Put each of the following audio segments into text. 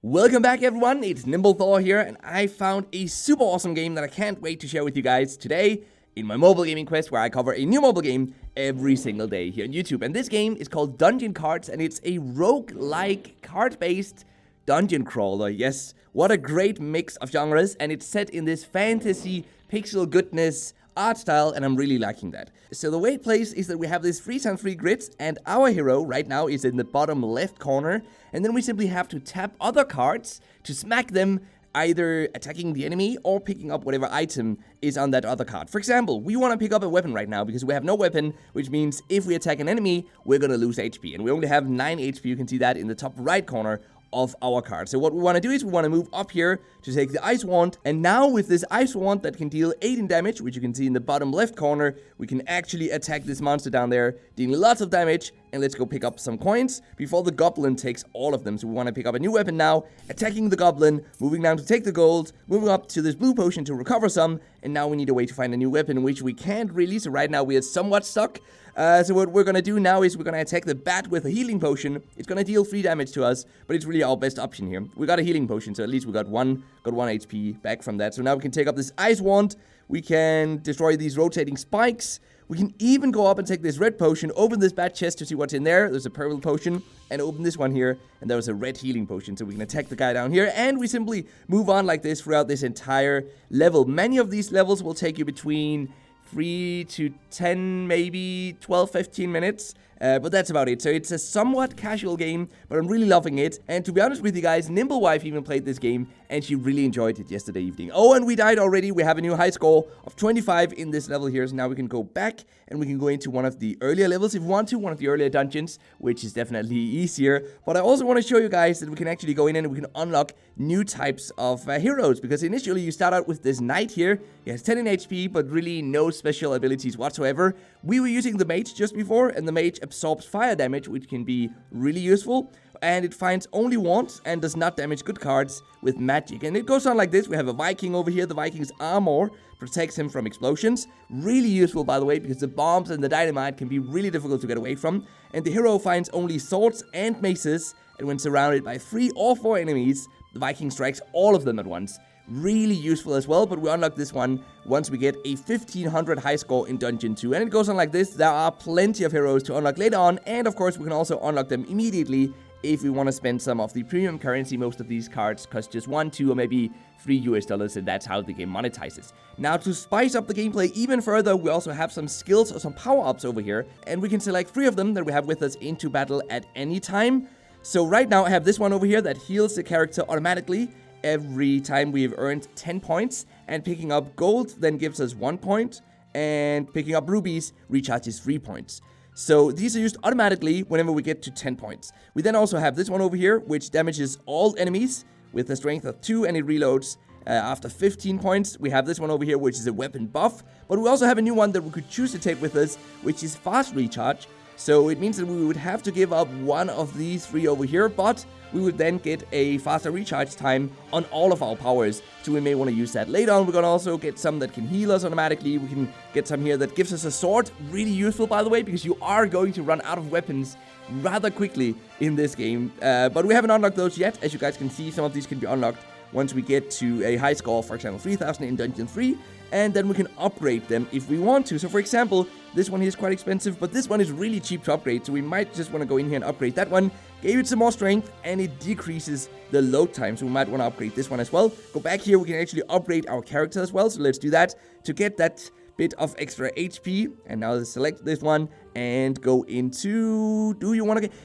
Welcome back everyone, it's NimbleThor here, and I found a super awesome game that I can't wait to share with you guys today in my mobile gaming quest, where I cover a new mobile game every single day here on YouTube. And this game is called Dungeon Cards, and it's a roguelike card-based dungeon crawler. Yes, what a great mix of genres, and it's set in this fantasy pixel goodness art style, and I'm really liking that. So the way it plays is that we have this 3x3 grids, and our hero right now is in the bottom left corner, and then we simply have to tap other cards to smack them, either attacking the enemy or picking up whatever item is on that other card. For example, we want to pick up a weapon right now because we have no weapon, which means if we attack an enemy, we're gonna lose HP, and we only have 9 HP. You can see that in the top right corner of our card. So what we want to do is we want to move up here to take the ice wand, and now with this ice wand that can deal 18 damage, which you can see in the bottom left corner, we can actually attack this monster down there, dealing lots of damage. And let's go pick up some coins before the goblin takes all of them. So we want to pick up a new weapon now, attacking the goblin, moving down to take the gold, moving up to this blue potion to recover some, and now we need a way to find a new weapon, which we can't really. So right now we are somewhat stuck. So what we're gonna do now is we're gonna attack the bat with a healing potion. It's gonna deal 3 damage to us, but it's really our best option here. We got a healing potion, so at least we got one HP back from that. So now we can take up this ice wand. We can destroy these rotating spikes. We can even go up and take this red potion, open this bat chest to see what's in there. There's a purple potion, and open this one here, and there was a red healing potion, so we can attack the guy down here, and we simply move on like this throughout this entire level. Many of these levels will take you between 3 to 10, maybe 12, 15 minutes. But that's about it. So it's a somewhat casual game, but I'm really loving it. And to be honest with you guys, Nimblewife even played this game, and she really enjoyed it yesterday evening. Oh, and we died already. We have a new high score of 25 in this level here. So now we can go back, and we can go into one of the earlier levels if we want to, one of the earlier dungeons, which is definitely easier. But I also want to show you guys that we can actually go in and we can unlock new types of heroes, because initially you start out with this knight here. He has 10 in HP, but really no special abilities whatsoever. We were using the mage just before, and the mage absorbs fire damage, which can be really useful, and it finds only wands and does not damage good cards with magic. And it goes on like this. We have a Viking over here. The Viking's armor protects him from explosions. Really useful, by the way, because the bombs and the dynamite can be really difficult to get away from. And the hero finds only swords and maces, and when surrounded by 3 or 4 enemies, the Viking strikes all of them at once. Really useful as well, but we unlock this one once we get a 1500 high score in Dungeon 2. And it goes on like this. There are plenty of heroes to unlock later on, and of course we can also unlock them immediately if we want to spend some of the premium currency. Most of these cards cost just $1, $2, or maybe $3, and that's how the game monetizes. Now, to spice up the gameplay even further, we also have some skills or some power-ups over here, and we can select 3 of them that we have with us into battle at any time. So right now I have this one over here that heals the character automatically every time we've earned 10 points, and picking up gold then gives us 1 point, and picking up rubies recharges 3 points. So these are used automatically whenever we get to 10 points. We then also have this one over here, which damages all enemies with a strength of 2, and it reloads after 15 points. We have this one over here, which is a weapon buff, but we also have a new one that we could choose to take with us, which is fast recharge. So it means that we would have to give up one of these 3 over here, but we would then get a faster recharge time on all of our powers, so we may want to use that later on. We're going to also get some that can heal us automatically. We can get some here that gives us a sword. Really useful, by the way, because you are going to run out of weapons rather quickly in this game. But we haven't unlocked those yet. As you guys can see, some of these can be unlocked once we get to a high score, for example 3000 in Dungeon 3, and then we can upgrade them if we want to. So for example, this one here is quite expensive, but this one is really cheap to upgrade, so we might just want to go in here and upgrade that one. Gave it some more strength, and it decreases the load time, so we might want to upgrade this one as well. Go back here, we can actually upgrade our character as well, so let's do that to get that bit of extra HP. And now let's select this one and go into...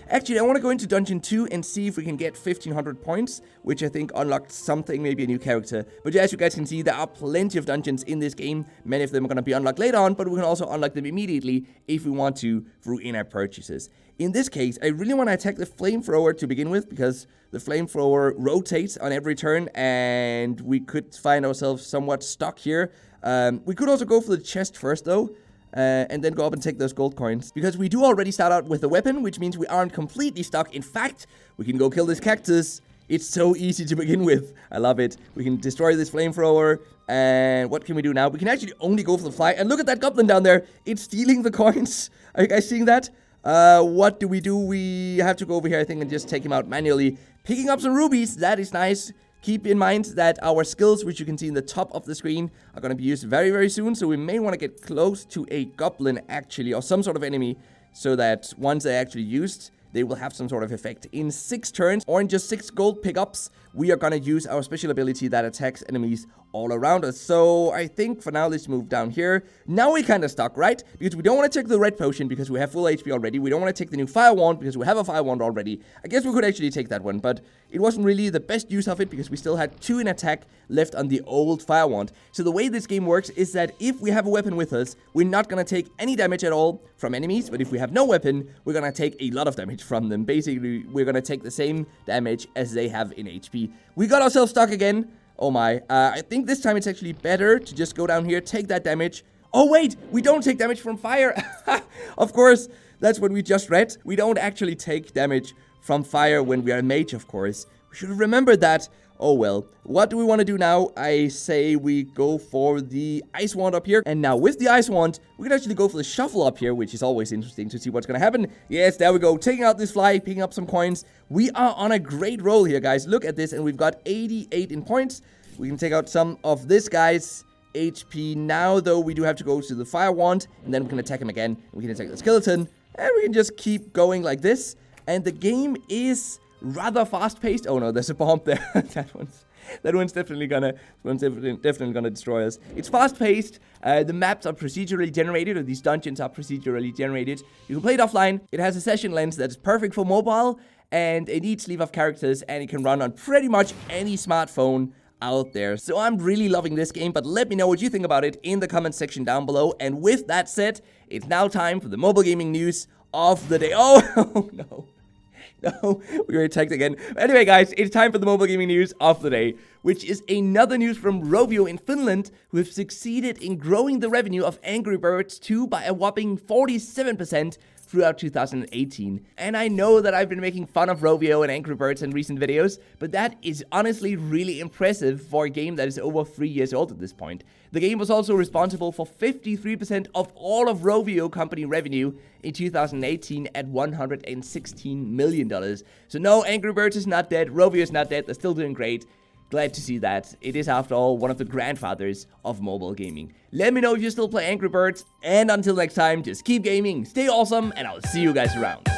Actually, I want to go into Dungeon 2 and see if we can get 1500 points, which I think unlocked something, maybe a new character. But yeah, as you guys can see, there are plenty of dungeons in this game. Many of them are going to be unlocked later on, but we can also unlock them immediately if we want to through in-app purchases. In this case, I really want to attack the flamethrower to begin with, because the flamethrower rotates on every turn, and we could find ourselves somewhat stuck here. We could also go for the chest first, though, and then go up and take those gold coins, because we do already start out with a weapon, which means we aren't completely stuck. In fact, we can go kill this cactus. It's so easy to begin with. I love it. We can destroy this flamethrower, and what can we do now? We can actually only go for the fly, and look at that goblin down there. It's stealing the coins. Are you guys seeing that? What do? We have to go over here, I think, and just take him out manually. Picking up some rubies, that is nice. Keep in mind that our skills, which you can see in the top of the screen, are going to be used very, very soon. So we may want to get close to a goblin, actually, or some sort of enemy, so that once they're actually used, they will have some sort of effect. In 6 turns, or in just 6 gold pickups, we are going to use our special ability that attacks enemies all around us. So I think for now, let's move down here. Now we're kind of stuck, right? Because we don't want to take the red potion because we have full HP already. We don't want to take the new fire wand because we have a fire wand already. I guess we could actually take that one, but it wasn't really the best use of it because we still had 2 in attack left on the old fire wand. So the way this game works is that if we have a weapon with us, we're not going to take any damage at all from enemies. But if we have no weapon, we're going to take a lot of damage from them. Basically, we're going to take the same damage as they have in HP. We got ourselves stuck again. Oh my, I think this time it's actually better to just go down here, take that damage. Oh wait, we don't take damage from fire. Of course, that's what we just read. We don't actually take damage from fire when we are a mage, of course. We should have remembered that. Oh well, what do we want to do now? I say we go for the ice wand up here. And now with the ice wand, we can actually go for the shuffle up here, which is always interesting to see what's going to happen. Yes, there we go. Taking out this fly, picking up some coins. We are on a great roll here, guys. Look at this, and we've got 88 in points. We can take out some of this guy's HP. Now, though, we do have to go to the fire wand, and then we can attack him again. We can attack the skeleton, and we can just keep going like this. And the game is rather fast-paced. Oh no, there's a bomb there. that one's definitely gonna destroy us. It's fast-paced. The maps are procedurally generated, or these dungeons are procedurally generated. You can play it offline. It has a session length that is perfect for mobile, and a neat sleeve of characters, and it can run on pretty much any smartphone out there. So I'm really loving this game, but let me know what you think about it in the comment section down below. And with that said, it's now time for the mobile gaming news of the day. Oh no. No, we were attacked again. Anyway, guys, it's time for the mobile gaming news of the day, which is another news from Rovio in Finland, who have succeeded in growing the revenue of Angry Birds 2 by a whopping 47% throughout 2018. And I know that I've been making fun of Rovio and Angry Birds in recent videos, but that is honestly really impressive for a game that is over 3 years old at this point. The game was also responsible for 53% of all of Rovio company revenue in 2018 at $116 million. So no, Angry Birds is not dead, Rovio is not dead, they're still doing great. Glad to see that. It is, after all, one of the grandfathers of mobile gaming. Let me know if you still play Angry Birds, and until next time, just keep gaming, stay awesome, and I'll see you guys around.